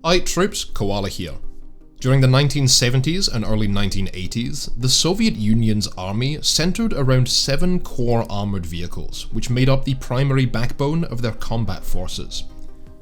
Alright troops, Koala here. During the 1970s and early 1980s, the Soviet Union's army centered around 7 core armored vehicles, which made up the primary backbone of their combat forces.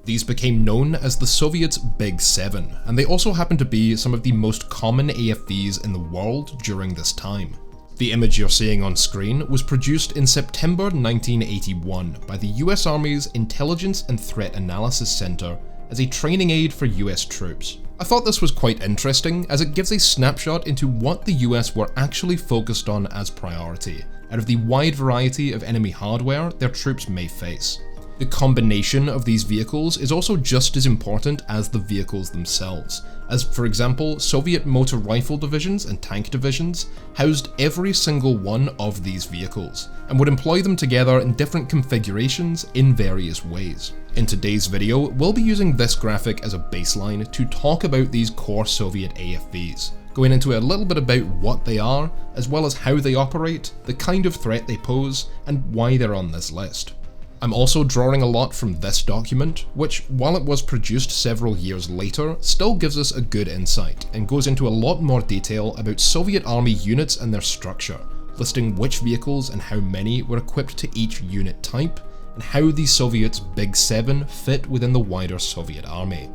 These became known as the Soviets' Big Seven, and they also happened to be some of the most common AFVs in the world during this time. The image you're seeing on screen was produced in September 1981 by the US Army's Intelligence and Threat Analysis Center as a training aid for US troops. I thought this was quite interesting as it gives a snapshot into what the US were actually focused on as priority, out of the wide variety of enemy hardware their troops may face. The combination of these vehicles is also just as important as the vehicles themselves, as for example, Soviet motor rifle divisions and tank divisions housed every single one of these vehicles, and would employ them together in different configurations in various ways. In today's video, we'll be using this graphic as a baseline to talk about these core Soviet AFVs, going into a little bit about what they are, as well as how they operate, the kind of threat they pose, and why they're on this list. I'm also drawing a lot from this document, which, while it was produced several years later, still gives us a good insight and goes into a lot more detail about Soviet army units and their structure, listing which vehicles and how many were equipped to each unit type, and how the Soviets' Big Seven fit within the wider Soviet army.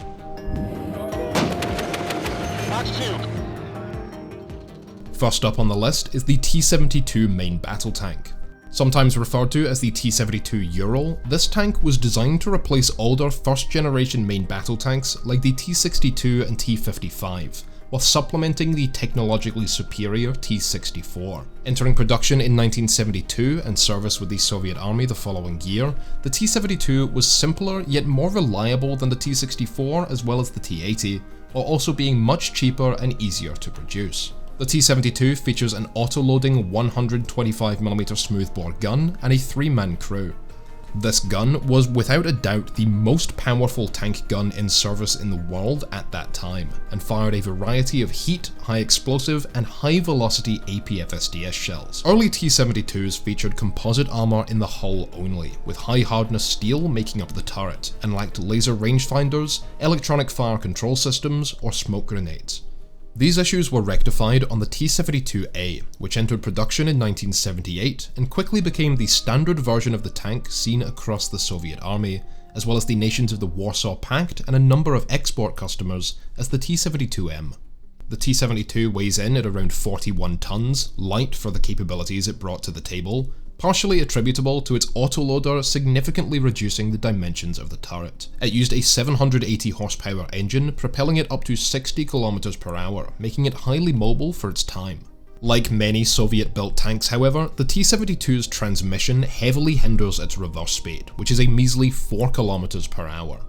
First up on the list is the T-72 main battle tank. Sometimes referred to as the T-72 Ural, this tank was designed to replace older first-generation main battle tanks like the T-62 and T-55, while supplementing the technologically superior T-64. Entering production in 1972 and service with the Soviet Army the following year, the T-72 was simpler yet more reliable than the T-64 as well as the T-80, while also being much cheaper and easier to produce. The T-72 features an auto-loading 125mm smoothbore gun and a 3-man crew. This gun was without a doubt the most powerful tank gun in service in the world at that time, and fired a variety of heat, high explosive, and high velocity APFSDS shells. Early T-72s featured composite armor in the hull only, with high hardness steel making up the turret, and lacked laser rangefinders, electronic fire control systems, or smoke grenades. These issues were rectified on the T-72A, which entered production in 1978 and quickly became the standard version of the tank seen across the Soviet army, as well as the nations of the Warsaw Pact and a number of export customers as the T-72M. The T-72 weighs in at around 41 tons, light for the capabilities it brought to the table, partially attributable to its autoloader significantly reducing the dimensions of the turret. It used a 780 horsepower engine, propelling it up to 60 km per hour, making it highly mobile for its time. Like many Soviet-built tanks, however, the T-72's transmission heavily hinders its reverse speed, which is a measly 4 km per hour.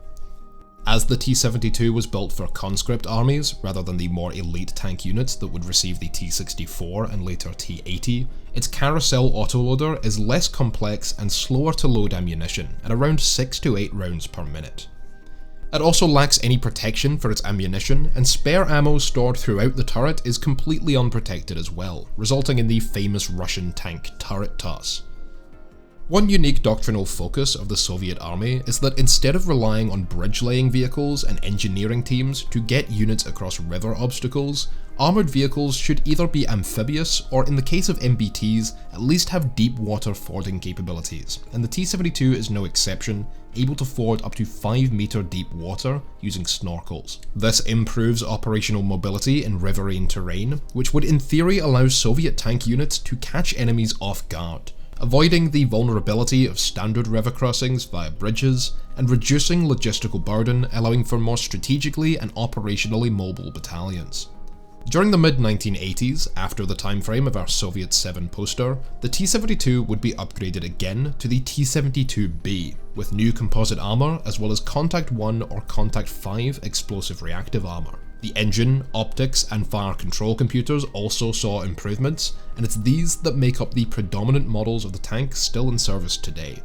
As the T-72 was built for conscript armies, rather than the more elite tank units that would receive the T-64 and later T-80, its carousel autoloader is less complex and slower to load ammunition, at around 6 to 8 rounds per minute. It also lacks any protection for its ammunition, and spare ammo stored throughout the turret is completely unprotected as well, resulting in the famous Russian tank turret toss. One unique doctrinal focus of the Soviet army is that instead of relying on bridge-laying vehicles and engineering teams to get units across river obstacles, armoured vehicles should either be amphibious or, in the case of MBTs, at least have deep water fording capabilities, and the T-72 is no exception, able to ford up to 5 meter deep water using snorkels. This improves operational mobility in riverine terrain, which would in theory allow Soviet tank units to catch enemies off guard, avoiding the vulnerability of standard river crossings via bridges, and reducing logistical burden, allowing for more strategically and operationally mobile battalions. During the mid-1980s, after the timeframe of our Soviet 7 poster, the T-72 would be upgraded again to the T-72B, with new composite armour as well as Contact 1 or Contact 5 explosive reactive armour. The engine, optics, and fire control computers also saw improvements, and it's these that make up the predominant models of the tank still in service today.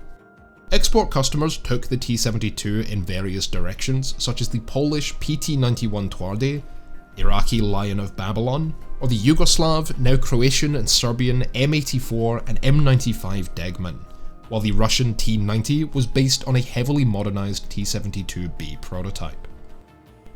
Export customers took the T-72 in various directions, such as the Polish PT-91 Twardy, Iraqi Lion of Babylon, or the Yugoslav, now Croatian and Serbian M84 and M95 Degman, while the Russian T-90 was based on a heavily modernised T-72B prototype.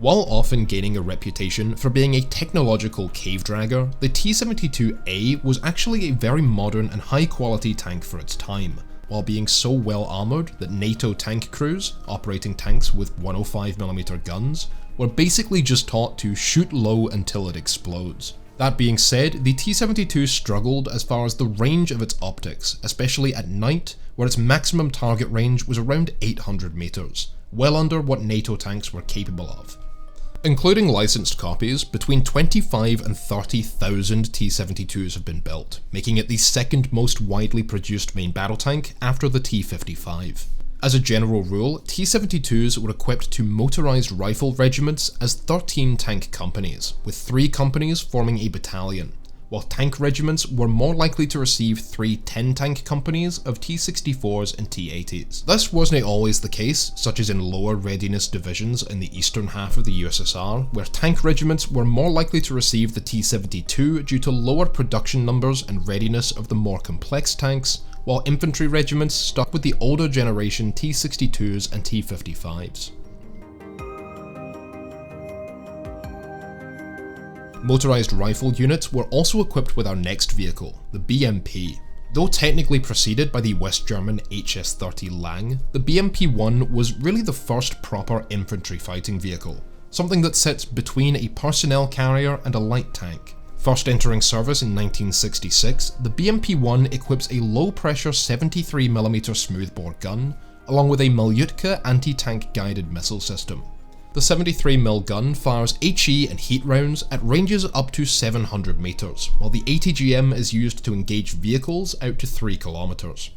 While often gaining a reputation for being a technological cave dragger, the T-72A was actually a very modern and high quality tank for its time, while being so well armoured that NATO tank crews, operating tanks with 105mm guns, were basically just taught to shoot low until it explodes. That being said, the T-72 struggled as far as the range of its optics, especially at night, where its maximum target range was around 800 meters, well under what NATO tanks were capable of. Including licensed copies, between 25 and 30,000 T-72s have been built, making it the second most widely produced main battle tank after the T-55. As a general rule, T-72s were equipped to motorized rifle regiments as 13 tank companies, with 3 companies forming a battalion, while tank regiments were more likely to receive 3 10-tank companies of T-64s and T-80s. This wasn't always the case, such as in lower readiness divisions in the eastern half of the USSR, where tank regiments were more likely to receive the T-72 due to lower production numbers and readiness of the more complex tanks, while infantry regiments stuck with the older generation T-62s and T-55s. Motorized rifle units were also equipped with our next vehicle, the BMP. Though technically preceded by the West German HS-30 Lang, the BMP-1 was really the first proper infantry fighting vehicle, something that sits between a personnel carrier and a light tank. First entering service in 1966, the BMP-1 equips a low-pressure 73mm smoothbore gun, along with a Malyutka anti-tank guided missile system. The 73mm gun fires HE and heat rounds at ranges up to 700 meters, while the ATGM is used to engage vehicles out to 3 kilometers.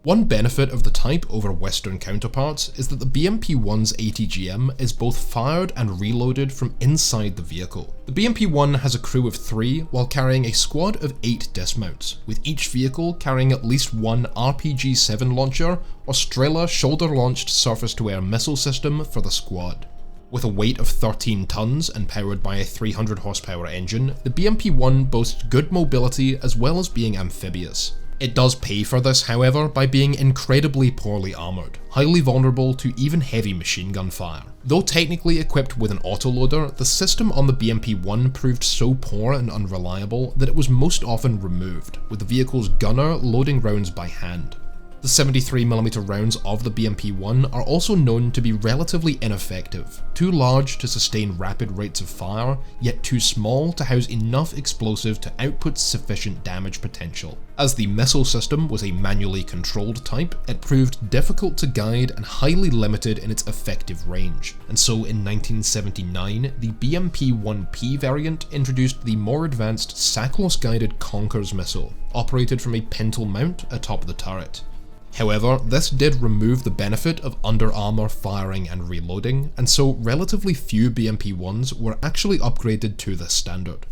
One benefit of the type over Western counterparts is that the BMP-1's ATGM is both fired and reloaded from inside the vehicle. The BMP-1 has a crew of 3 while carrying a squad of 8 dismounts, with each vehicle carrying at least one RPG-7 launcher or Strela shoulder-launched surface-to-air missile system for the squad. With a weight of 13 tons and powered by a 300 horsepower engine, the BMP-1 boasts good mobility as well as being amphibious. It does pay for this, however, by being incredibly poorly armoured, highly vulnerable to even heavy machine gun fire. Though technically equipped with an autoloader, the system on the BMP-1 proved so poor and unreliable that it was most often removed, with the vehicle's gunner loading rounds by hand. The 73mm rounds of the BMP-1 are also known to be relatively ineffective, too large to sustain rapid rates of fire, yet too small to house enough explosive to output sufficient damage potential. As the missile system was a manually controlled type, it proved difficult to guide and highly limited in its effective range, and so in 1979, the BMP-1P variant introduced the more advanced Saklos-guided Konkurs missile, operated from a pintle mount atop the turret. However, this did remove the benefit of under-armour firing and reloading, and so relatively few BMP-1s were actually upgraded to this standard.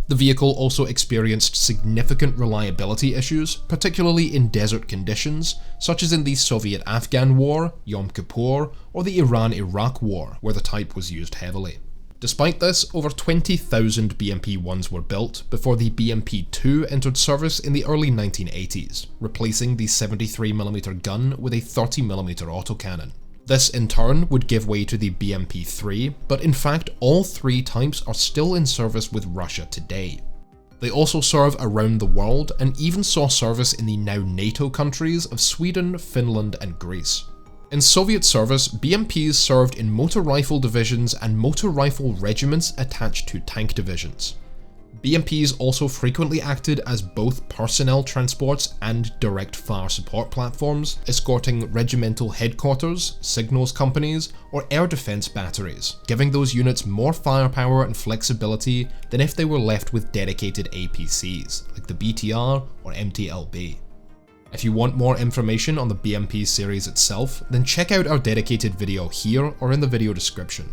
The vehicle also experienced significant reliability issues, particularly in desert conditions, such as in the Soviet-Afghan War, Yom Kippur, or the Iran-Iraq War, where the type was used heavily. Despite this, over 20,000 BMP-1s were built before the BMP-2 entered service in the early 1980s, replacing the 73mm gun with a 30mm autocannon. This in turn would give way to the BMP-3, but in fact all 3 types are still in service with Russia today. They also serve around the world and even saw service in the now NATO countries of Sweden, Finland and Greece. In Soviet service, BMPs served in motor rifle divisions and motor rifle regiments attached to tank divisions. BMPs also frequently acted as both personnel transports and direct fire support platforms, escorting regimental headquarters, signals companies, or air defense batteries, giving those units more firepower and flexibility than if they were left with dedicated APCs, like the BTR or MTLB. If you want more information on the BMP series itself, then check out our dedicated video here or in the video description.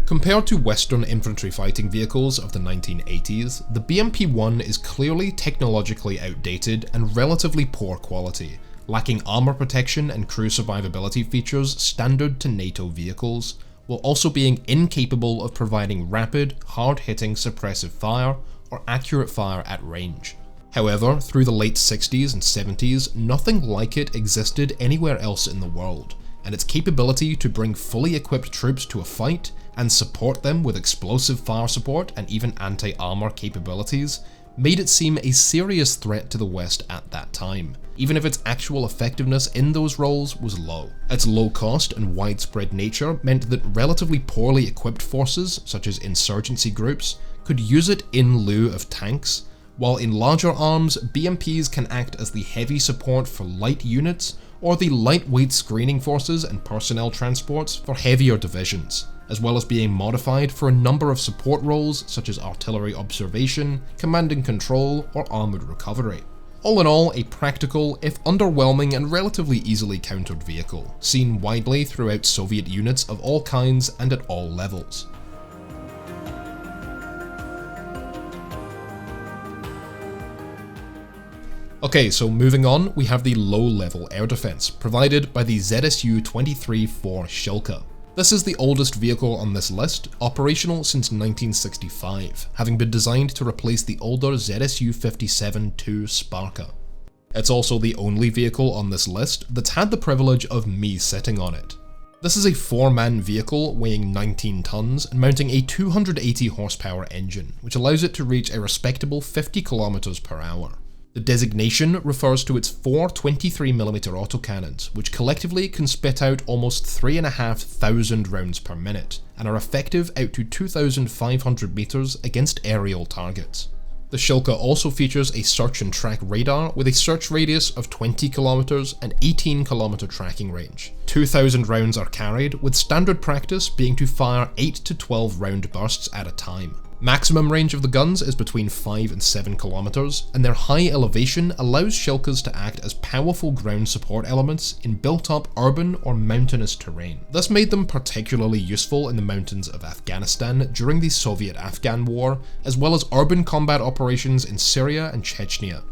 Compared to Western infantry fighting vehicles of the 1980s, the BMP-1 is clearly technologically outdated and relatively poor quality, lacking armour protection and crew survivability features standard to NATO vehicles, while also being incapable of providing rapid, hard-hitting suppressive fire or accurate fire at range. However, through the late 60s and 70s, nothing like it existed anywhere else in the world, and its capability to bring fully equipped troops to a fight and support them with explosive fire support and even anti-armor capabilities made it seem a serious threat to the West at that time, even if its actual effectiveness in those roles was low. Its low cost and widespread nature meant that relatively poorly equipped forces, such as insurgency groups, could use it in lieu of tanks, while in larger arms, BMPs can act as the heavy support for light units or the lightweight screening forces and personnel transports for heavier divisions, as well as being modified for a number of support roles such as artillery observation, command and control, or armoured recovery. All in all, a practical, if underwhelming and relatively easily countered vehicle, seen widely throughout Soviet units of all kinds and at all levels. Okay, so moving on, we have the low-level air defense provided by the ZSU-23-4 Shilka. This is the oldest vehicle on this list, operational since 1965, having been designed to replace the older ZSU-57-2 Sparka. It's also the only vehicle on this list that's had the privilege of me sitting on it. This is a 4-man vehicle weighing 19 tons and mounting a 280 horsepower engine, which allows it to reach a respectable 50 km per hour. The designation refers to its 4 23mm autocannons, which collectively can spit out almost 3,500 rounds per minute, and are effective out to 2,500 meters against aerial targets. The Shilka also features a search and track radar with a search radius of 20 kilometers and 18 kilometer tracking range. 2,000 rounds are carried, with standard practice being to fire 8 to 12 round bursts at a time. Maximum range of the guns is between 5 and 7 kilometers, and their high elevation allows Shilkas to act as powerful ground support elements in built-up urban or mountainous terrain. This made them particularly useful in the mountains of Afghanistan during the Soviet-Afghan War, as well as urban combat operations in Syria and Chechnya.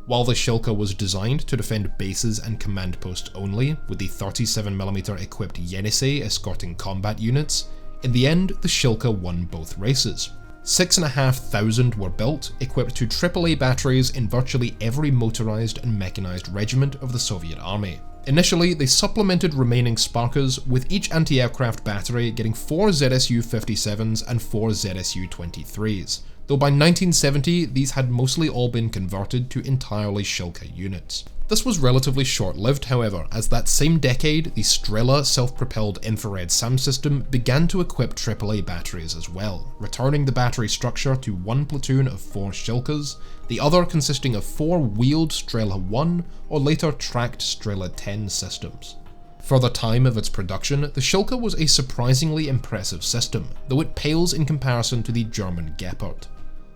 While the Shilka was designed to defend bases and command posts only, with the 37mm equipped Yenisei escorting combat units, in the end the Shilka won both races. 6,500 were built, equipped to AAA batteries in virtually every motorized and mechanized regiment of the Soviet army. Initially, they supplemented remaining Sparkas, with each anti-aircraft battery getting 4 ZSU-57s and 4 ZSU-23s, though by 1970 these had mostly all been converted to entirely Shilka units. This was relatively short-lived, however, as that same decade, the Strela self-propelled infrared SAM system began to equip AAA batteries as well, returning the battery structure to one platoon of 4 Shilkas, the other consisting of 4 wheeled Strela 1 or later tracked Strela 10 systems. For the time of its production, the Shilka was a surprisingly impressive system, though it pales in comparison to the German Gepard.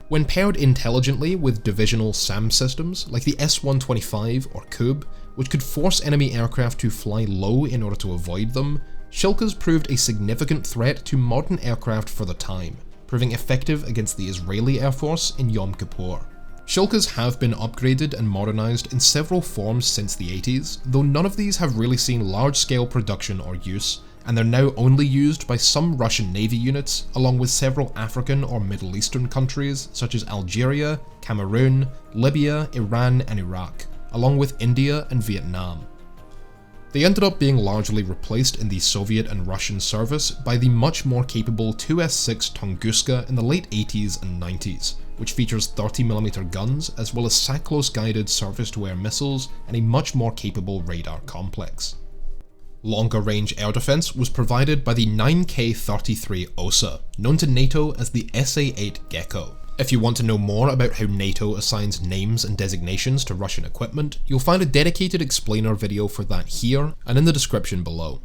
When paired intelligently with divisional SAM systems like the S-125 or Kub, which could force enemy aircraft to fly low in order to avoid them, Shilkas proved a significant threat to modern aircraft for the time, proving effective against the Israeli Air Force in Yom Kippur. Shilkas have been upgraded and modernized in several forms since the 80s, though none of these have really seen large-scale production or use, and they're now only used by some Russian Navy units, along with several African or Middle Eastern countries such as Algeria, Cameroon, Libya, Iran and Iraq, along with India and Vietnam. They ended up being largely replaced in the Soviet and Russian service by the much more capable 2S6 Tunguska in the late 80s and 90s, which features 30mm guns as well as SACLOS-guided surface-to-air missiles and a much more capable radar complex. Longer range air defense was provided by the 9K-33 OSA, known to NATO as the SA-8 Gecko. If you want to know more about how NATO assigns names and designations to Russian equipment, you'll find a dedicated explainer video for that here and in the description below.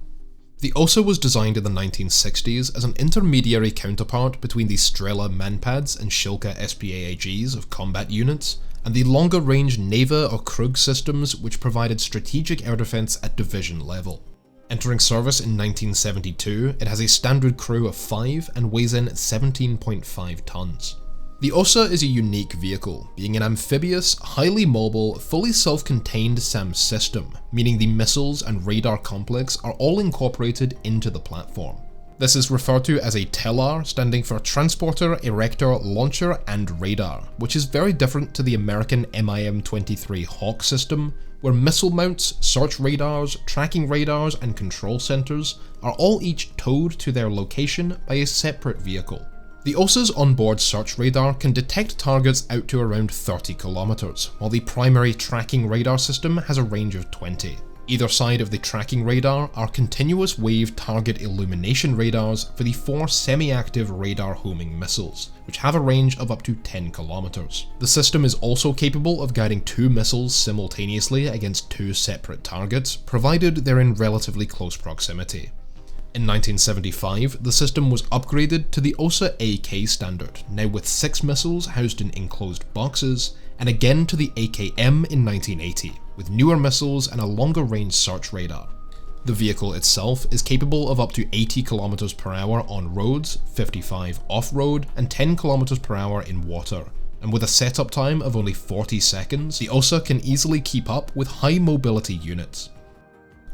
The OSA was designed in the 1960s as an intermediary counterpart between the Strela Manpads and Shilka SPAAGs of combat units, and the longer range Neva or Krug systems which provided strategic air defense at division level. Entering service in 1972, it has a standard crew of 5 and weighs in 17.5 tons. The OSA is a unique vehicle, being an amphibious, highly mobile, fully self-contained SAM system, meaning the missiles and radar complex are all incorporated into the platform. This is referred to as a TELAR, standing for Transporter, Erector, Launcher, and Radar, which is very different to the American MIM-23 Hawk system, where missile mounts, search radars, tracking radars, and control centers are all each towed to their location by a separate vehicle. The OSA's onboard search radar can detect targets out to around 30 kilometers, while the primary tracking radar system has a range of 20. Either side of the tracking radar are continuous wave target illumination radars for the 4 semi-active radar homing missiles, which have a range of up to 10 kilometers. The system is also capable of guiding 2 missiles simultaneously against 2 separate targets, provided they're in relatively close proximity. In 1975, the system was upgraded to the OSA AK standard, now with 6 missiles housed in enclosed boxes, and again to the AKM in 1980, with newer missiles and a longer range search radar. The vehicle itself is capable of up to 80 km per hour on roads, 55 off-road, and 10 km per hour in water. And with a setup time of only 40 seconds, the OSA can easily keep up with high mobility units.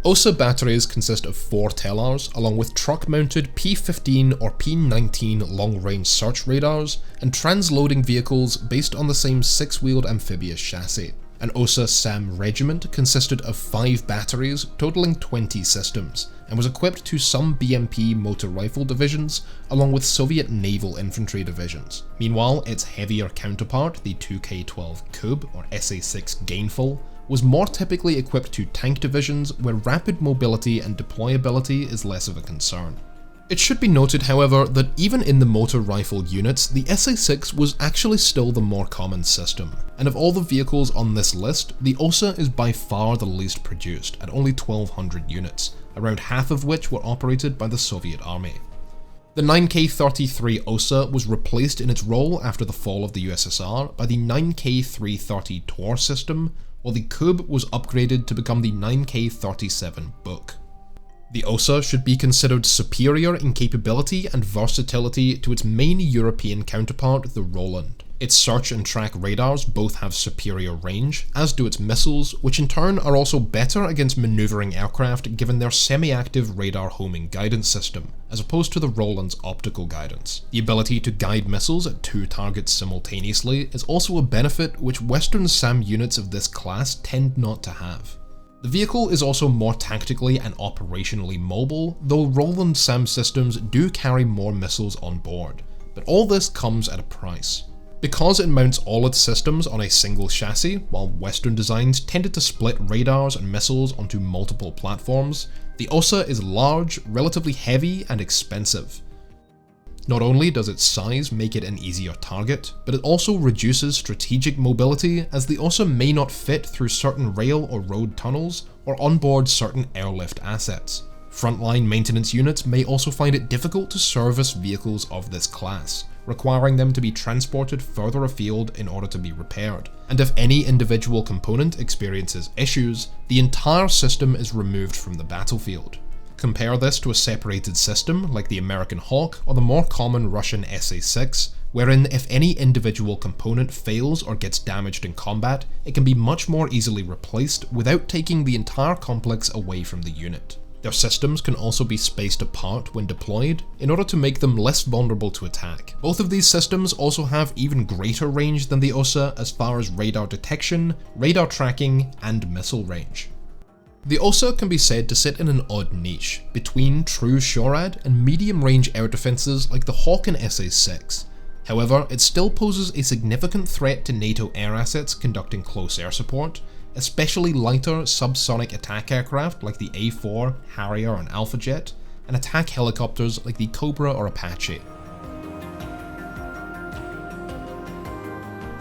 OSA batteries consist of 4 TELARs, along with truck-mounted P-15 or P-19 long-range search radars, and transloading vehicles based on the same 6-wheeled amphibious chassis. An OSA SAM regiment consisted of 5 batteries, totaling 20 systems, and was equipped to some BMP motor rifle divisions, along with Soviet naval infantry divisions. Meanwhile, its heavier counterpart, the 2K-12 Kub or SA-6 Gainful, was more typically equipped to tank divisions where rapid mobility and deployability is less of a concern. It should be noted, however, that even in the motor rifle units, the SA-6 was actually still the more common system, and of all the vehicles on this list, the OSA is by far the least produced at only 1,200 units, around half of which were operated by the Soviet Army. The 9K-33 OSA was replaced in its role after the fall of the USSR by the 9K-330 Tor system, while the Kub was upgraded to become the 9K-37 Buk. The OSA should be considered superior in capability and versatility to its main European counterpart, the Roland. Its search and track radars both have superior range, as do its missiles, which in turn are also better against maneuvering aircraft given their semi-active radar homing guidance system, as opposed to the Roland's optical guidance. The ability to guide missiles at 2 targets simultaneously is also a benefit which Western SAM units of this class tend not to have. The vehicle is also more tactically and operationally mobile, though Roland SAM systems do carry more missiles on board, but all this comes at a price. Because it mounts all its systems on a single chassis, while Western designs tended to split radars and missiles onto multiple platforms, the OSA is large, relatively heavy, and expensive. Not only does its size make it an easier target, but it also reduces strategic mobility as the OSA may not fit through certain rail or road tunnels or onboard certain airlift assets. Frontline maintenance units may also find it difficult to service vehicles of this class, requiring them to be transported further afield in order to be repaired. And if any individual component experiences issues, the entire system is removed from the battlefield. Compare this to a separated system like the American Hawk or the more common Russian SA-6, wherein if any individual component fails or gets damaged in combat, it can be much more easily replaced without taking the entire complex away from the unit. Their systems can also be spaced apart when deployed in order to make them less vulnerable to attack. Both of these systems also have even greater range than the OSA as far as radar detection, radar tracking, and missile range. The OSA can be said to sit in an odd niche, between true SHORAD and medium-range air defences like the Hawk and SA-6. However, it still poses a significant threat to NATO air assets conducting close air support, especially lighter subsonic attack aircraft like the A-4, Harrier and Alpha Jet, and attack helicopters like the Cobra or Apache.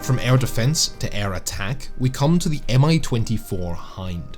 From air defense to air attack, we come to the Mi-24 Hind.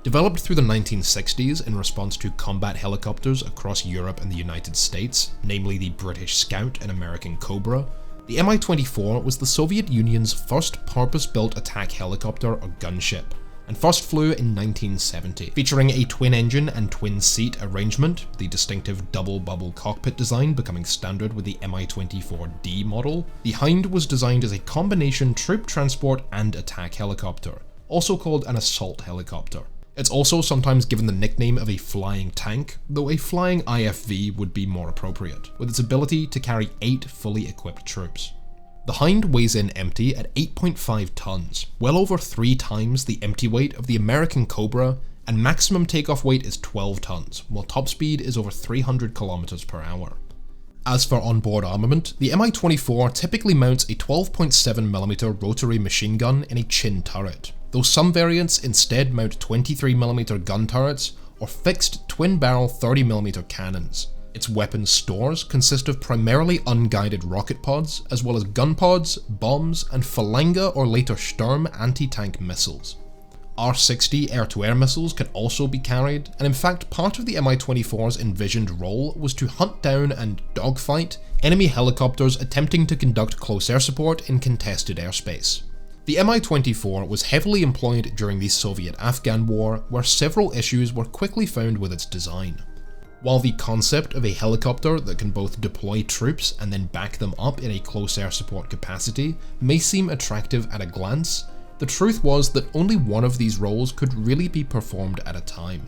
Developed through the 1960s in response to combat helicopters across Europe and the United States, namely the British Scout and American Cobra, the Mi-24 was the Soviet Union's first purpose-built attack helicopter or gunship, and first flew in 1970. Featuring a twin-engine and twin-seat arrangement, the distinctive double-bubble cockpit design becoming standard with the Mi-24D model, the Hind was designed as a combination troop transport and attack helicopter, also called an assault helicopter. It's also sometimes given the nickname of a flying tank, though a flying AFV would be more appropriate, with its ability to carry 8 fully equipped troops. The Hind weighs in empty at 8.5 tons, well over 3 times the empty weight of the American Cobra, and maximum takeoff weight is 12 tons, while top speed is over 300 km per hour. As for onboard armament, the Mi-24 typically mounts a 12.7mm rotary machine gun in a chin turret, though some variants instead mount 23mm gun turrets or fixed twin-barrel 30mm cannons. Its weapons stores consist of primarily unguided rocket pods, as well as gun pods, bombs, and Falanga or later Sturm anti-tank missiles. R-60 air-to-air missiles can also be carried, and in fact part of the Mi-24's envisioned role was to hunt down and dogfight enemy helicopters attempting to conduct close air support in contested airspace. The Mi-24 was heavily employed during the Soviet-Afghan War, where several issues were quickly found with its design. While the concept of a helicopter that can both deploy troops and then back them up in a close air support capacity may seem attractive at a glance, the truth was that only one of these roles could really be performed at a time.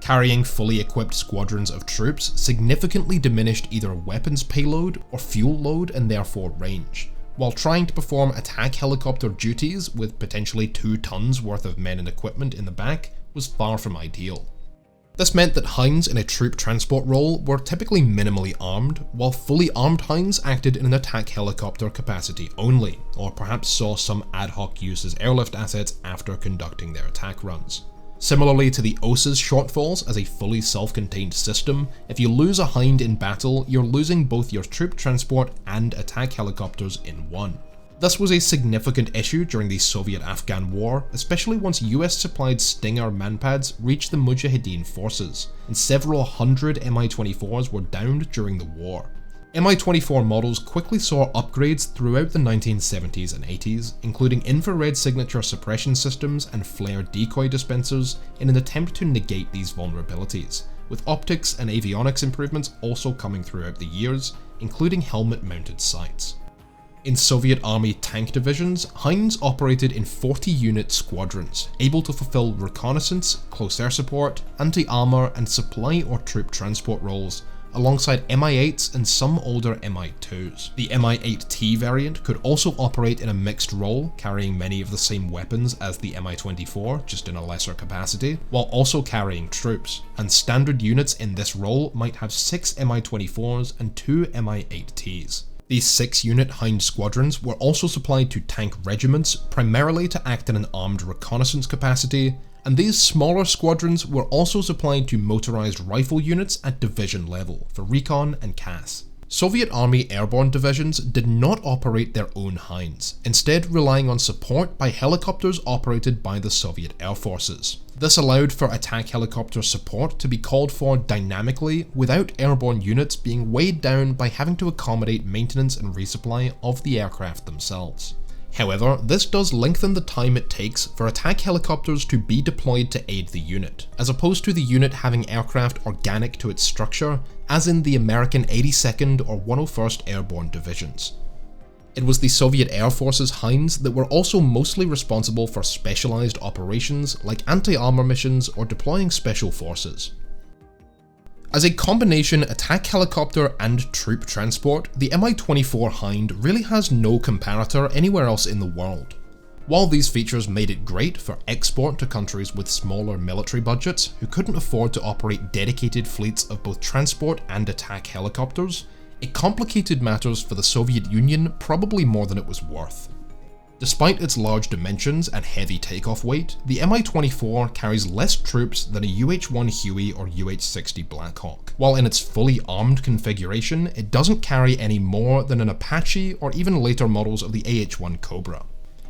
Carrying fully equipped squadrons of troops significantly diminished either weapons payload or fuel load and therefore range, while trying to perform attack helicopter duties with potentially 2 tons worth of men and equipment in the back was far from ideal. This meant that Hinds in a troop transport role were typically minimally armed, while fully armed Hinds acted in an attack helicopter capacity only, or perhaps saw some ad hoc use as airlift assets after conducting their attack runs. Similarly to the OSA's shortfalls as a fully self-contained system, if you lose a Hind in battle, you're losing both your troop transport and attack helicopters in one. This was a significant issue during the Soviet-Afghan War, especially once US-supplied Stinger manpads reached the Mujahideen forces, and several hundred Mi-24s were downed during the war. Mi-24 models quickly saw upgrades throughout the 1970s and 80s, including infrared signature suppression systems and flare decoy dispensers in an attempt to negate these vulnerabilities, with optics and avionics improvements also coming throughout the years, including helmet-mounted sights. In Soviet Army tank divisions, Hinds operated in 40-unit squadrons, able to fulfill reconnaissance, close air support, anti-armor, and supply or troop transport roles, alongside Mi-8s and some older Mi-2s. The Mi-8T variant could also operate in a mixed role, carrying many of the same weapons as the Mi-24, just in a lesser capacity, while also carrying troops, and standard units in this role might have 6 Mi-24s and 2 Mi-8Ts. These 6-unit Hind squadrons were also supplied to tank regiments, primarily to act in an armed reconnaissance capacity, and these smaller squadrons were also supplied to motorized rifle units at division level for recon and CAS. Soviet Army airborne divisions did not operate their own Hinds, instead relying on support by helicopters operated by the Soviet Air Forces. This allowed for attack helicopter support to be called for dynamically without airborne units being weighed down by having to accommodate maintenance and resupply of the aircraft themselves. However, this does lengthen the time it takes for attack helicopters to be deployed to aid the unit, as opposed to the unit having aircraft organic to its structure, as in the American 82nd or 101st Airborne Divisions. It was the Soviet Air Force's Hinds that were also mostly responsible for specialized operations like anti-armor missions or deploying special forces. As a combination attack helicopter and troop transport, the Mi-24 Hind really has no comparator anywhere else in the world. While these features made it great for export to countries with smaller military budgets who couldn't afford to operate dedicated fleets of both transport and attack helicopters, it complicated matters for the Soviet Union probably more than it was worth. Despite its large dimensions and heavy takeoff weight, the Mi-24 carries less troops than a UH-1 Huey or UH-60 Blackhawk, while in its fully armed configuration, it doesn't carry any more than an Apache or even later models of the AH-1 Cobra.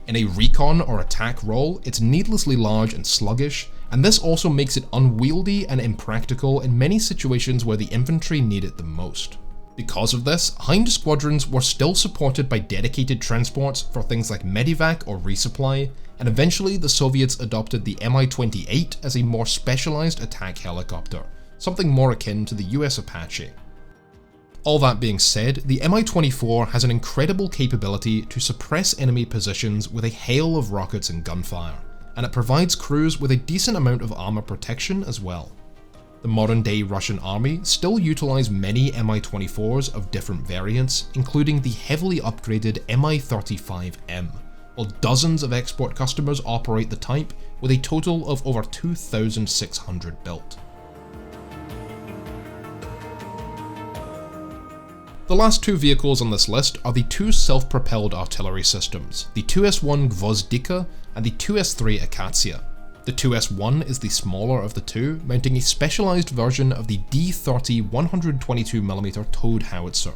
In a recon or attack role, it's needlessly large and sluggish, and this also makes it unwieldy and impractical in many situations where the infantry need it the most. Because of this, Hind squadrons were still supported by dedicated transports for things like medevac or resupply, and eventually the Soviets adopted the Mi-28 as a more specialized attack helicopter, something more akin to the US Apache. All that being said, the Mi-24 has an incredible capability to suppress enemy positions with a hail of rockets and gunfire, and it provides crews with a decent amount of armor protection as well. The modern day Russian army still utilize many Mi-24s of different variants, including the heavily upgraded Mi-35M, while dozens of export customers operate the type with a total of over 2,600 built. The last two vehicles on this list are the two self-propelled artillery systems, the 2S1 Gvozdika and the 2S3 Akatsiya. The 2S1 is the smaller of the two, mounting a specialised version of the D30 122mm towed howitzer.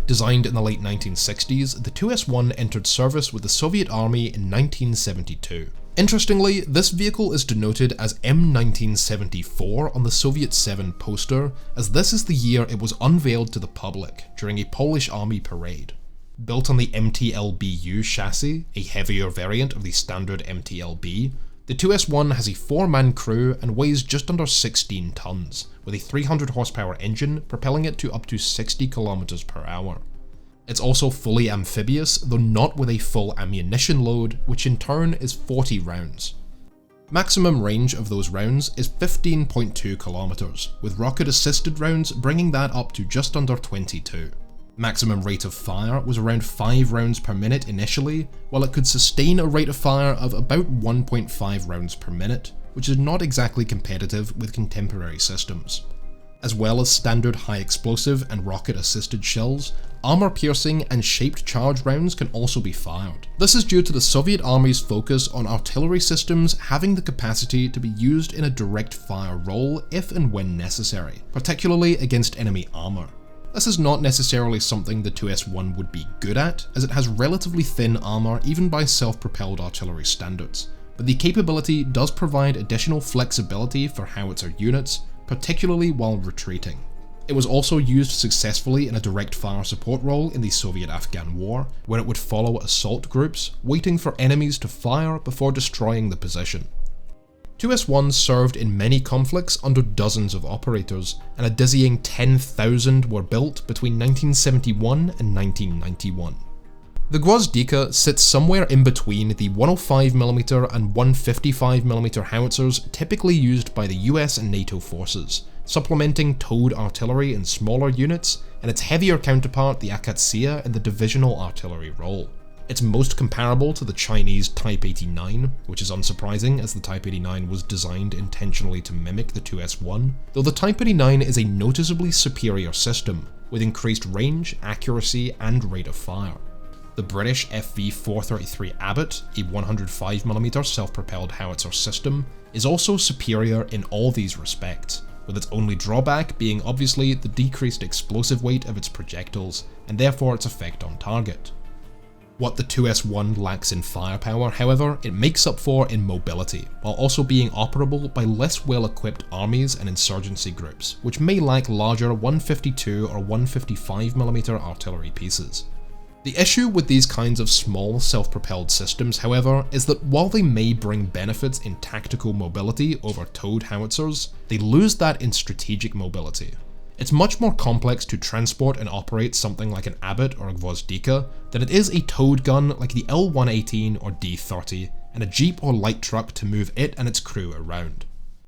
Designed in the late 1960s, the 2S1 entered service with the Soviet Army in 1972. Interestingly, this vehicle is denoted as M1974 on the Soviet 7 poster, as this is the year it was unveiled to the public during a Polish army parade. Built on the MTLBU chassis, a heavier variant of the standard MTLB, the 2S1 has a 4-man crew and weighs just under 16 tons, with a 300 horsepower engine propelling it to up to 60 km per hour. It's also fully amphibious, though not with a full ammunition load, which in turn is 40 rounds. Maximum range of those rounds is 15.2 km, with rocket-assisted rounds bringing that up to just under 22. Maximum rate of fire was around 5 rounds per minute initially, while it could sustain a rate of fire of about 1.5 rounds per minute, which is not exactly competitive with contemporary systems. As well as standard high explosive and rocket-assisted shells, armor-piercing and shaped charge rounds can also be fired. This is due to the Soviet Army's focus on artillery systems having the capacity to be used in a direct fire role if and when necessary, particularly against enemy armor. This is not necessarily something the 2S1 would be good at, as it has relatively thin armor even by self-propelled artillery standards, but the capability does provide additional flexibility for howitzer units, particularly while retreating. It was also used successfully in a direct fire support role in the Soviet-Afghan War, where it would follow assault groups, waiting for enemies to fire before destroying the position. 2S1 served in many conflicts under dozens of operators, and a dizzying 10,000 were built between 1971 and 1991. The Gvozdika sits somewhere in between the 105mm and 155mm howitzers typically used by the US and NATO forces, supplementing towed artillery in smaller units, and its heavier counterpart the Akatsiya in the divisional artillery role. It's most comparable to the Chinese Type 89, which is unsurprising as the Type 89 was designed intentionally to mimic the 2S1, though the Type 89 is a noticeably superior system, with increased range, accuracy, and rate of fire. The British FV-433 Abbott, a 105mm self-propelled howitzer system, is also superior in all these respects, with its only drawback being obviously the decreased explosive weight of its projectiles, and therefore its effect on target. What the 2S1 lacks in firepower, however, it makes up for in mobility, while also being operable by less well-equipped armies and insurgency groups, which may lack larger 152 or 155mm artillery pieces. The issue with these kinds of small self-propelled systems, however, is that while they may bring benefits in tactical mobility over towed howitzers, they lose that in strategic mobility. It's much more complex to transport and operate something like an Abbott or a Gvozdika than it is a towed gun like the L118 or D30, and a jeep or light truck to move it and its crew around.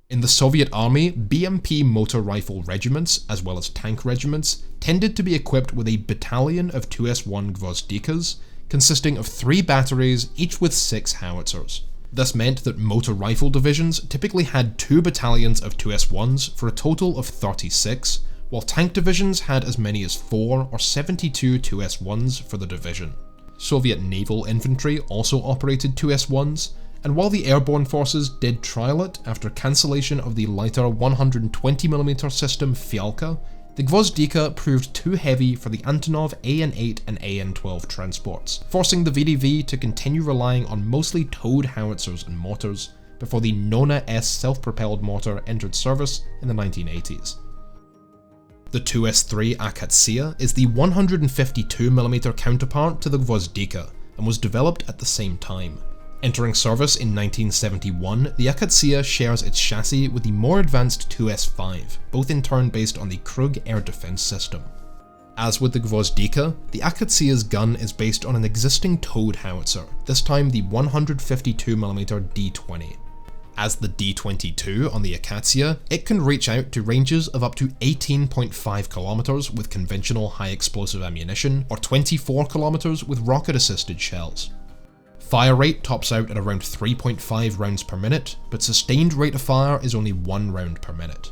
In the Soviet Army, BMP motor rifle regiments, as well as tank regiments, tended to be equipped with a battalion of 2S1 Gvozdikas, consisting of 3 batteries, each with 6 howitzers. This meant that motor rifle divisions typically had 2 battalions of 2S1s for a total of 36, while tank divisions had as many as 4 or 72 2S1s for the division. Soviet naval infantry also operated 2S1s, and while the airborne forces did trial it after cancellation of the lighter 120mm system Fialka, the Gvozdika proved too heavy for the Antonov AN-8 and AN-12 transports, forcing the VDV to continue relying on mostly towed howitzers and mortars, before the Nona S self-propelled mortar entered service in the 1980s. The 2S3 Akatsiya is the 152mm counterpart to the Gvozdika, and was developed at the same time. Entering service in 1971, the Akatsiya shares its chassis with the more advanced 2S5, both in turn based on the Krug air defense system. As with the Gwozdika, the Akatsia's gun is based on an existing towed howitzer, this time the 152mm D20. As the D22 on the Akatsia, it can reach out to ranges of up to 18.5 kilometers with conventional high explosive ammunition, or 24 kilometers with rocket-assisted shells. Fire rate tops out at around 3.5 rounds per minute, but sustained rate of fire is only 1 round per minute.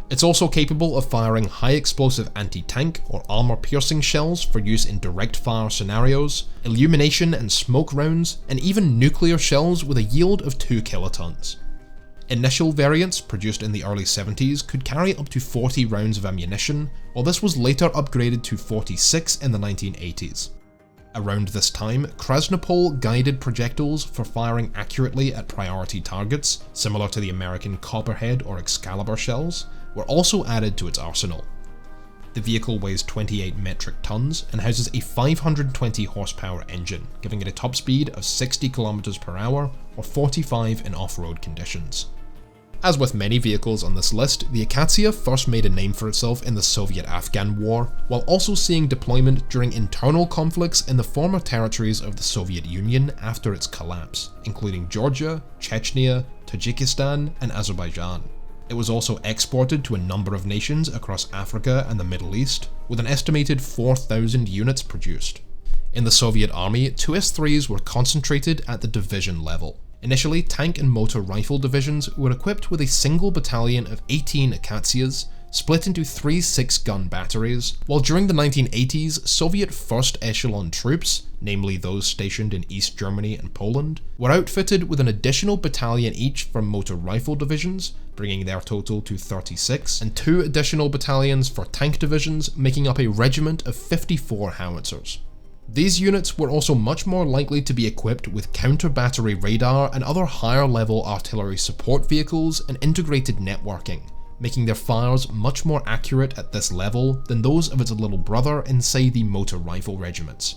It's also capable of firing high explosive anti-tank or armor-piercing shells for use in direct fire scenarios, illumination and smoke rounds, and even nuclear shells with a yield of 2 kilotons. Initial variants, produced in the early 70s, could carry up to 40 rounds of ammunition, while this was later upgraded to 46 in the 1980s. Around this time, Krasnopol guided projectiles for firing accurately at priority targets, similar to the American Copperhead or Excalibur shells, were also added to its arsenal. The vehicle weighs 28 metric tons and houses a 520 horsepower engine, giving it a top speed of 60 km per hour or 45 in off-road conditions. As with many vehicles on this list, the Akatsia first made a name for itself in the Soviet-Afghan War, while also seeing deployment during internal conflicts in the former territories of the Soviet Union after its collapse, including Georgia, Chechnya, Tajikistan, and Azerbaijan. It was also exported to a number of nations across Africa and the Middle East, with an estimated 4,000 units produced. In the Soviet army, 2S3s were concentrated at the division level. Initially, tank and motor rifle divisions were equipped with a single battalion of 18 Akatsias, split into 3 6-gun batteries, while during the 1980s, Soviet first echelon troops, namely those stationed in East Germany and Poland, were outfitted with an additional battalion each for motor rifle divisions, bringing their total to 36, and 2 additional battalions for tank divisions, making up a regiment of 54 howitzers. These units were also much more likely to be equipped with counter-battery radar and other higher-level artillery support vehicles and integrated networking, making their fires much more accurate at this level than those of its little brother in, say, the motor rifle regiments.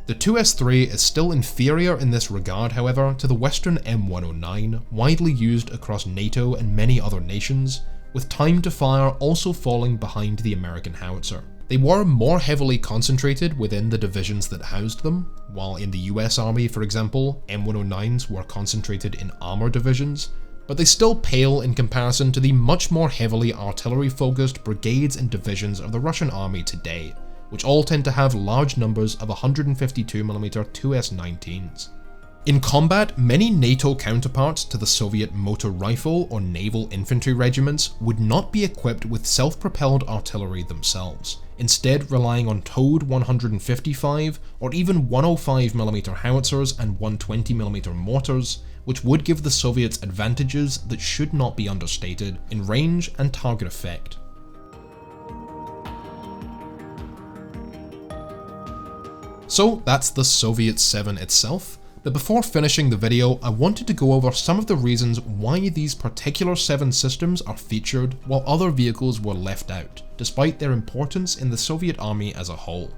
The 2S3 is still inferior in this regard, however, to the Western M109, widely used across NATO and many other nations, with time to fire also falling behind the American howitzer. They were more heavily concentrated within the divisions that housed them, while in the US Army, for example, M109s were concentrated in armor divisions, but they still pale in comparison to the much more heavily artillery-focused brigades and divisions of the Russian army today, which all tend to have large numbers of 152mm 2S19s. In combat, many NATO counterparts to the Soviet motor rifle or naval infantry regiments would not be equipped with self-propelled artillery themselves, instead relying on towed 155 or even 105mm howitzers and 120mm mortars, which would give the Soviets advantages that should not be understated in range and target effect. So that's the Soviet 7 itself. But before finishing the video, I wanted to go over some of the reasons why these particular 7 systems are featured while other vehicles were left out, despite their importance in the Soviet army as a whole.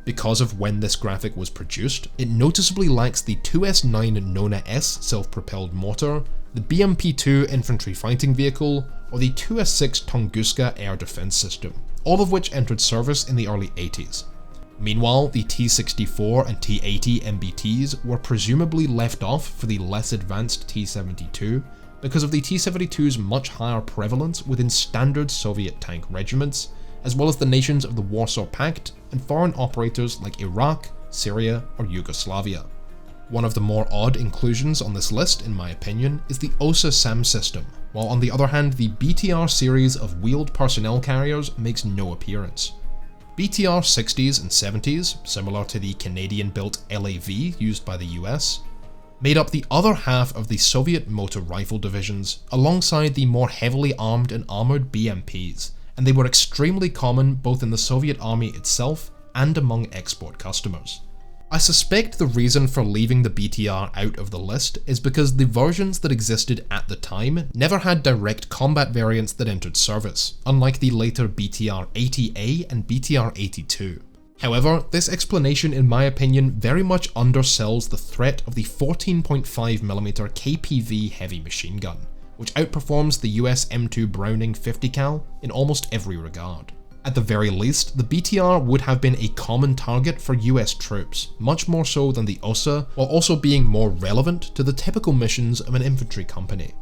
Because of when this graphic was produced, it noticeably lacks the 2S9 Nona S self-propelled mortar, the BMP-2 infantry fighting vehicle, or the 2S6 Tunguska air defense system, all of which entered service in the early 80s. Meanwhile, the T-64 and T-80 MBTs were presumably left off for the less advanced T-72 because of the T-72's much higher prevalence within standard Soviet tank regiments, as well as the nations of the Warsaw Pact and foreign operators like Iraq, Syria, or Yugoslavia. One of the more odd inclusions on this list, in my opinion, is the OSA SAM system, while on the other hand the BTR series of wheeled personnel carriers makes no appearance. BTR 60s and 70s, similar to the Canadian-built LAV used by the US, made up the other half of the Soviet motor rifle divisions alongside the more heavily armed and armoured BMPs, and they were extremely common both in the Soviet army itself and among export customers. I suspect the reason for leaving the BTR out of the list is because the versions that existed at the time never had direct combat variants that entered service, unlike the later BTR 80A and BTR 82. However, this explanation in my opinion very much undersells the threat of the 14.5mm KPV heavy machine gun, which outperforms the US M2 Browning 50 cal in almost every regard. At the very least, the BTR would have been a common target for US troops, much more so than the OSA, while also being more relevant to the typical missions of an infantry company.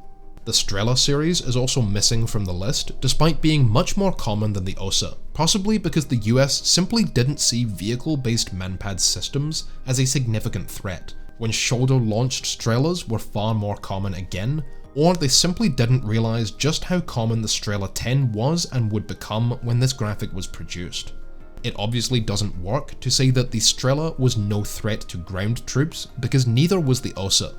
The Strela series is also missing from the list, despite being much more common than the OSA, possibly because the US simply didn't see vehicle-based manpad systems as a significant threat, when shoulder-launched Strelas were far more common again, or they simply didn't realise just how common the Strela 10 was and would become when this graphic was produced. It obviously doesn't work to say that the Strela was no threat to ground troops, because neither was the OSA.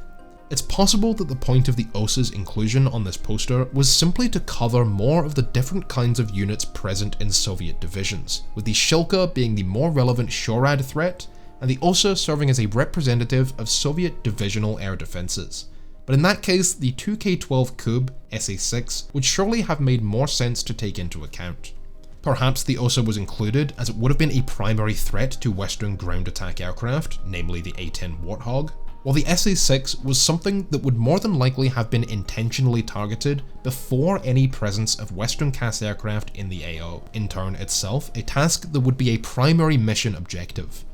It's possible that the point of the OSA's inclusion on this poster was simply to cover more of the different kinds of units present in Soviet divisions, with the Shilka being the more relevant SHORAD threat, and the OSA serving as a representative of Soviet divisional air defences. But in that case, the 2K12 Kub SA-6 would surely have made more sense to take into account. Perhaps the OSA was included as it would have been a primary threat to Western ground attack aircraft, namely the A-10 Warthog, while the SA-6 was something that would more than likely have been intentionally targeted before any presence of Western CAS aircraft in the AO, in turn itself a task that would be a primary mission objective.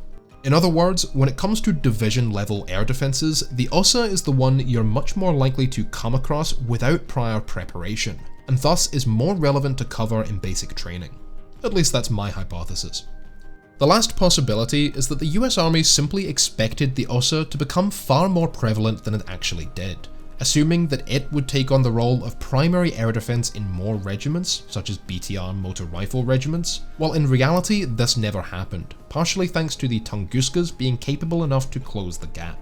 In other words, when it comes to division-level air defences, the OSA is the one you're much more likely to come across without prior preparation, and thus is more relevant to cover in basic training. At least that's my hypothesis. The last possibility is that the US Army simply expected the OSA to become far more prevalent than it actually did, assuming that it would take on the role of primary air defense in more regiments, such as BTR motor rifle regiments, while in reality this never happened, partially thanks to the Tunguskas being capable enough to close the gap.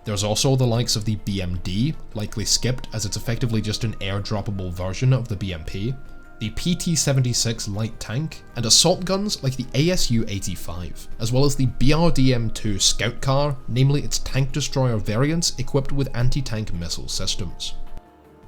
There's also the likes of the BMD, likely skipped as it's effectively just an airdroppable version of the BMP, the PT-76 light tank, and assault guns like the ASU-85, as well as the BRDM-2 scout car, namely its tank destroyer variants equipped with anti-tank missile systems.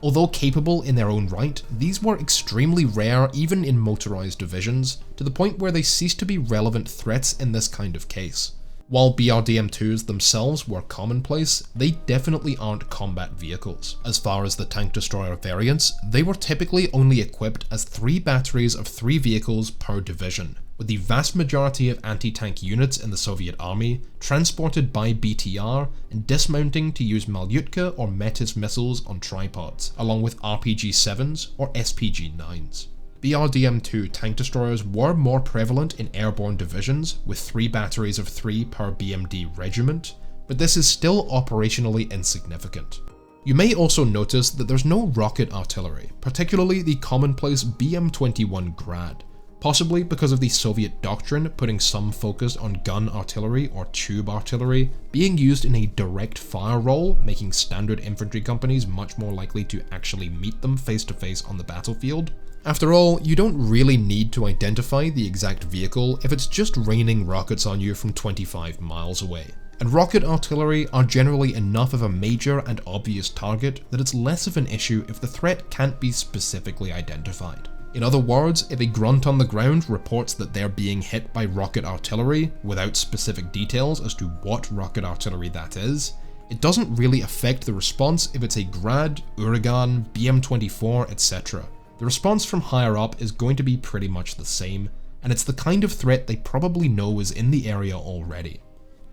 Although capable in their own right, these were extremely rare even in motorized divisions, to the point where they ceased to be relevant threats in this kind of case. While BRDM-2s themselves were commonplace, they definitely aren't combat vehicles. As far as the tank destroyer variants, they were typically only equipped as 3 batteries of 3 vehicles per division, with the vast majority of anti-tank units in the Soviet army transported by BTR and dismounting to use Malyutka or Metis missiles on tripods, along with RPG-7s or SPG-9s. BRDM-2 tank destroyers were more prevalent in airborne divisions, with 3 batteries of 3 per BMD regiment, but this is still operationally insignificant. You may also notice that there's no rocket artillery, particularly the commonplace BM-21 Grad, possibly because of the Soviet doctrine putting some focus on gun artillery or tube artillery being used in a direct fire role, making standard infantry companies much more likely to actually meet them face to face on the battlefield. After all, you don't really need to identify the exact vehicle if it's just raining rockets on you from 25 miles away. And rocket artillery are generally enough of a major and obvious target that it's less of an issue if the threat can't be specifically identified. In other words, if a grunt on the ground reports that they're being hit by rocket artillery without specific details as to what rocket artillery that is, it doesn't really affect the response if it's a Grad, Uragan, BM-24, etc. The response from higher up is going to be pretty much the same, and it's the kind of threat they probably know is in the area already.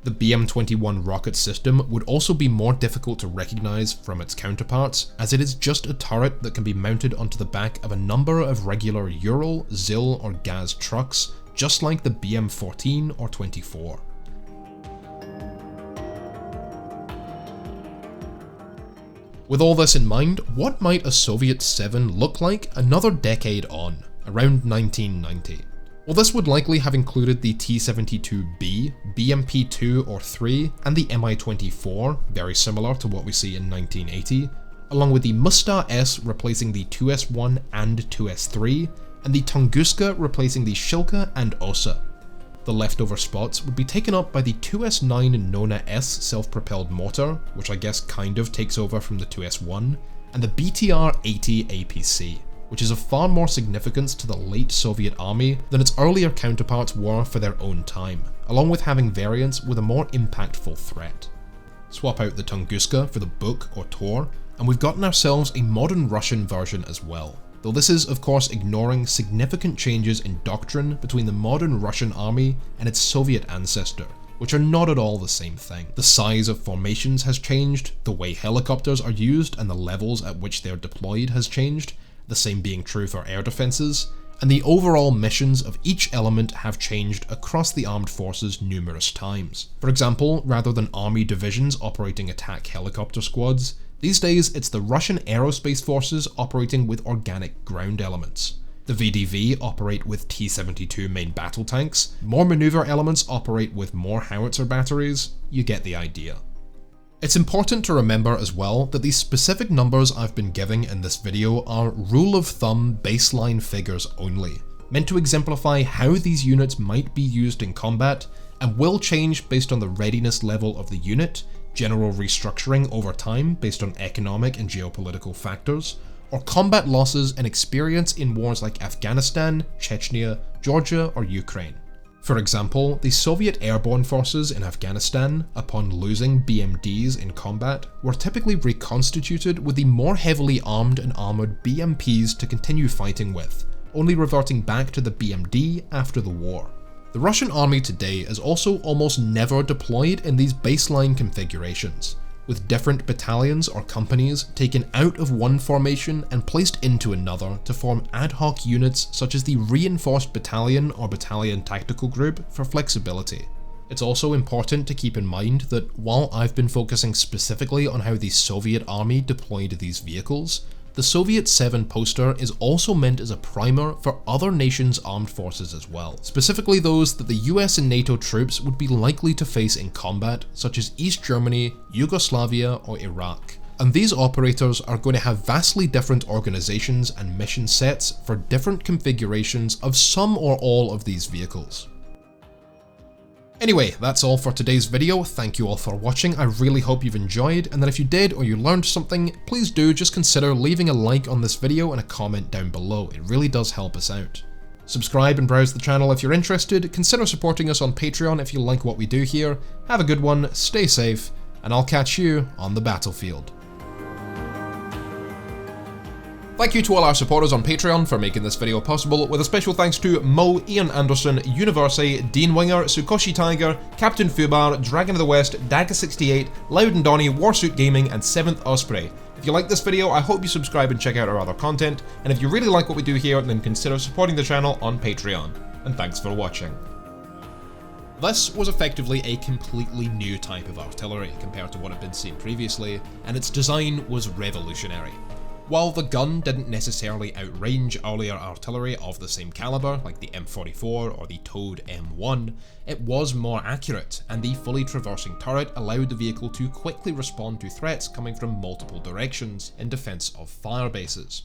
The BM-21 rocket system would also be more difficult to recognise from its counterparts, as it is just a turret that can be mounted onto the back of a number of regular Ural, ZIL or Gaz trucks, just like the BM-14 or 24. With all this in mind, what might a Soviet 7 look like another decade on, around 1990? Well, this would likely have included the T-72B, BMP-2 or 3, and the Mi-24, very similar to what we see in 1980, along with the Musta S replacing the 2S1 and 2S3, and the Tunguska replacing the Shilka and Osa. The leftover spots would be taken up by the 2S9 Nona S self-propelled mortar, which I guess kind of takes over from the 2S1, and the BTR-80 APC, which is of far more significance to the late Soviet army than its earlier counterparts were for their own time, along with having variants with a more impactful threat. Swap out the Tunguska for the Buk or Tor, and we've gotten ourselves a modern Russian version as well. though this is of course ignoring significant changes in doctrine between the modern Russian army and its Soviet ancestor, which are not at all the same thing. The size of formations has changed, the way helicopters are used and the levels at which they are deployed has changed, the same being true for air defences, and the overall missions of each element have changed across the armed forces numerous times. For example, rather than army divisions operating attack helicopter squads, these days it's the Russian aerospace forces operating with organic ground elements. The VDV operate with T-72 main battle tanks, more maneuver elements operate with more howitzer batteries, you get the idea. It's important to remember as well that these specific numbers I've been giving in this video are rule of thumb baseline figures only, meant to exemplify how these units might be used in combat and will change based on the readiness level of the unit, general restructuring over time based on economic and geopolitical factors, or combat losses and experience in wars like Afghanistan, Chechnya, Georgia, or Ukraine. For example, the Soviet airborne forces in Afghanistan, upon losing BMDs in combat, were typically reconstituted with the more heavily armed and armoured BMPs to continue fighting with, only reverting back to the BMD after the war. The Russian army today is also almost never deployed in these baseline configurations, with different battalions or companies taken out of one formation and placed into another to form ad hoc units such as the Reinforced Battalion or Battalion Tactical Group for flexibility. It's also important to keep in mind that while I've been focusing specifically on how the Soviet army deployed these vehicles, the Soviet 7 poster is also meant as a primer for other nations' armed forces as well, specifically those that the US and NATO troops would be likely to face in combat, such as East Germany, Yugoslavia, or Iraq. And these operators are going to have vastly different organizations and mission sets for different configurations of some or all of these vehicles. Anyway, that's all for today's video. Thank you all for watching. I really hope you've enjoyed, and that if you did or you learned something, please do just consider leaving a like on this video and a comment down below. It really does help us out. Subscribe and browse the channel if you're interested. Consider supporting us on Patreon if you like what we do here. Have a good one, stay safe, and I'll catch you on the battlefield. Thank you to all our supporters on Patreon for making this video possible, with a special thanks to Mo, Ian Anderson, Universi, Dean Winger, Sukoshi Tiger, Captain Fubar, Dragon of the West, Dagger68, Loud and Donny, Warsuit Gaming, and 7th Osprey. If you like this video, I hope you subscribe and check out our other content, and if you really like what we do here, then consider supporting the channel on Patreon. And thanks for watching. This was effectively a completely new type of artillery compared to what had been seen previously, and its design was revolutionary. While the gun didn't necessarily outrange earlier artillery of the same caliber, like the M44 or the towed M1, it was more accurate, and the fully traversing turret allowed the vehicle to quickly respond to threats coming from multiple directions in defense of fire bases.